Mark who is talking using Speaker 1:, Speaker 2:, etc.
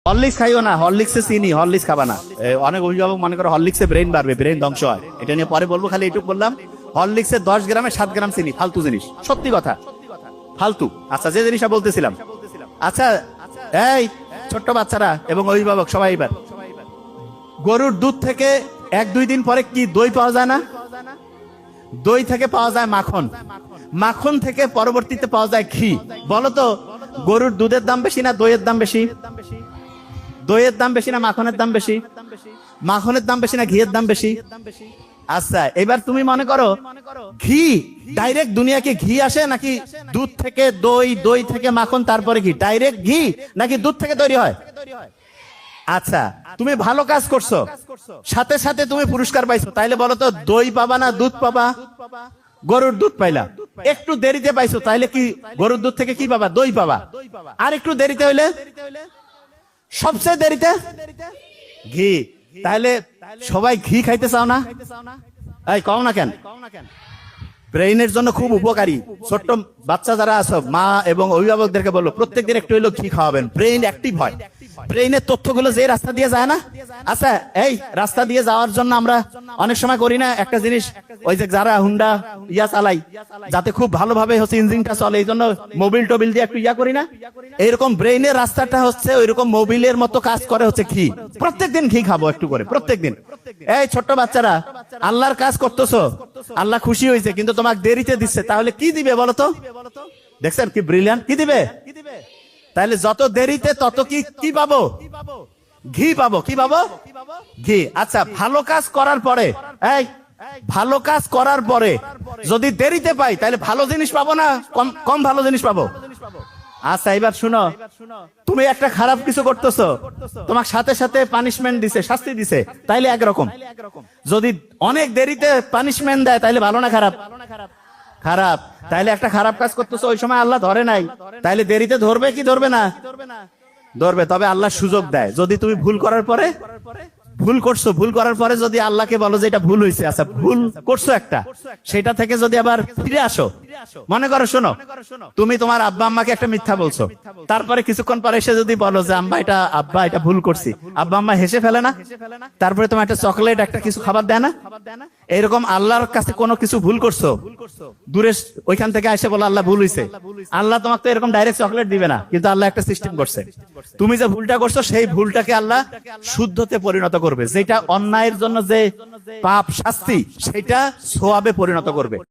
Speaker 1: Horlicks খাইও না, হরলিক্সে চিনি, হরলিক্স খাবা না। অনেক অভিভাবক মনে করে হরলিক্সে ব্রেন বাড়বে, ব্রেন ধ্বংস হয়। এটা নিয়ে পরে বলবো, খালি এইটুকু বললাম, হরলিক্সে 10 গ্রামে 7 গ্রাম চিনি, ফালতু জিনিস, সত্যি কথা, ফালতু। আচ্ছা, যে জিনিসটা বলতেছিলাম, আচ্ছা এই ছোট্ট বাচ্চারা এবং অভিভাবক সবাই, এবার গরুর দুধ থেকে 1-2 দিন পরে কি দই পাওয়া যায় না? দই থেকে পাওয়া যায় মাখন, মাখন থেকে পরবর্তীতে পাওয়া যায় ঘি। বলো তো, গরুর দুধের দাম বেশি না দইয়ের দাম বেশি? দইয়ের দাম বেশি না মাখনের দাম বেশি? মাখনের দাম বেশি না ঘিয়ের দাম বেশি? আচ্ছা, এবার তুমি মনে করো ঘি ডাইরেক্ট দুনিয়াকে ঘি আসে, নাকি দুধ থেকে দই, দই থেকে মাখন, তারপরে ঘি? ডাইরেক্ট ঘি নাকি দুধ থেকে তৈরি হয়? আচ্ছা, তুমি ভালো কাজ করছো, সাথে সাথে তুমি পুরস্কার পাইছো, তাইলে বলো তো দই পাবা না দুধ পাবা? গরুর দুধ পাইলা, একটু দেরিতে পাইছো, তাইলে কি গরুর দুধ থেকে কি পাবা? দই পাবা। আর একটু দেরিতে হইলে, সবচেয়ে দেরিতে ঘি। তাহলে সবাই ঘি খাইতে চাও না? এই কও না কেন? ব্রেইনের জন্য খুব উপকারী। ছোট্ট বাচ্চা যারা আছো, মা এবং অভিভাবকদেরকে বললো প্রত্যেকদিন একটু হইলেও ঘি খাওয়াবেন, ব্রেইন অ্যাক্টিভ হয়। ব্রেইনের তথ্যগুলো যে রাস্তা দিয়ে যায় না, আচ্ছা এই রাস্তা দিয়ে যাওয়ার জন্য আমরা অনেক সময় করি না একটা জিনিস, ওই যে যারা হুন্ডা চালাই, যাতে খুব ভালোভাবে হচ্ছে ইঞ্জিনটা চলে, এই জন্য মোবিল টোবিল দিয়ে একটু করি না? এইরকম ব্রেইনের রাস্তাটা হচ্ছে ওইরকম মোবিলের মতো কাজ করে হচ্ছে ঘি। প্রত্যেকদিন ঘি খাবো একটু করে, প্রত্যেকদিন। এই ছোট্ট বাচ্চারা, আল্লাহর কাজ করতেছো, আল্লাহ খুশি হয়েছে, কিন্তু তোমাকে দেরিতে দিচ্ছে, তাহলে কি দিবে বলো তো? দেখছেন কি ব্রিলিয়ান্ট, কি দিবে? তাহলে যত দেরিতে তত কি পাবো? ঘি পাবো। কি পাবো? ঘি। আচ্ছা, ভালো কাজ করার পরে, এই ভালো কাজ করার পরে যদি দেরিতে পাই, তাহলে ভালো জিনিস পাবো না কম ভালো জিনিস পাবো? আচ্ছা, এবার শুনো, তুমি একটা খারাপ কিছু করতেছো, তোমার সাথে সাথে পানিশমেন্ট দিছে, শাস্তি দিছে, তাইলে একরকম। যদি অনেক দেরিতে পানিশমেন্ট দেয়, তাইলে ভালো না খারাপ? খারাপ। তাইলে একটা খারাপ কাজ করতেছো, ওই সময় আল্লাহ ধরে নাই, তাইলে দেরিতে ধরবে কি ধরবে না? ধরবে। তবে আল্লাহ সুযোগ দেয়, যদি তুমি ভুল করার পরে, ভুল করছো, ভুল করার পরে যদি আল্লাহকে বলো যে এটা ভুল হয়েছে, আচ্ছা ভুল করছো একটা, সেটা থেকে যদি আবার ফিরে আসো, মনে করো, শোনো, তুমি তোমার আব্বা আম্মাকে একটা মিথ্যা বলছো, তারপরে কিছুক্ষণ পরে এসে যদি বলো যে আব্বা এটা ভুল করছি, আব্বা আম্মা হেসে ফেলে না? তারপরে তোমার একটা চকলেট, একটা কিছু খাবার দেয় না? এরকম আল্লাহর কাছে কোনো কিছু ভুল করছো, দূরে ওইখান থেকে এসে বলো আল্লাহ ভুল হয়েছে, আল্লাহ তোমাকে তো এরকম ডাইরেক্ট চকলেট দিবে না, কিন্তু আল্লাহ একটা সিস্টেম করছে, তুমি যে ভুলটা করছো সেই ভুলটাকে আল্লাহ শুদ্ধতে পরিণত করবে, যেটা অন্যায়ের জন্য যে পাপ শাস্তি, সেটা সোয়াবে পরিণত করবে।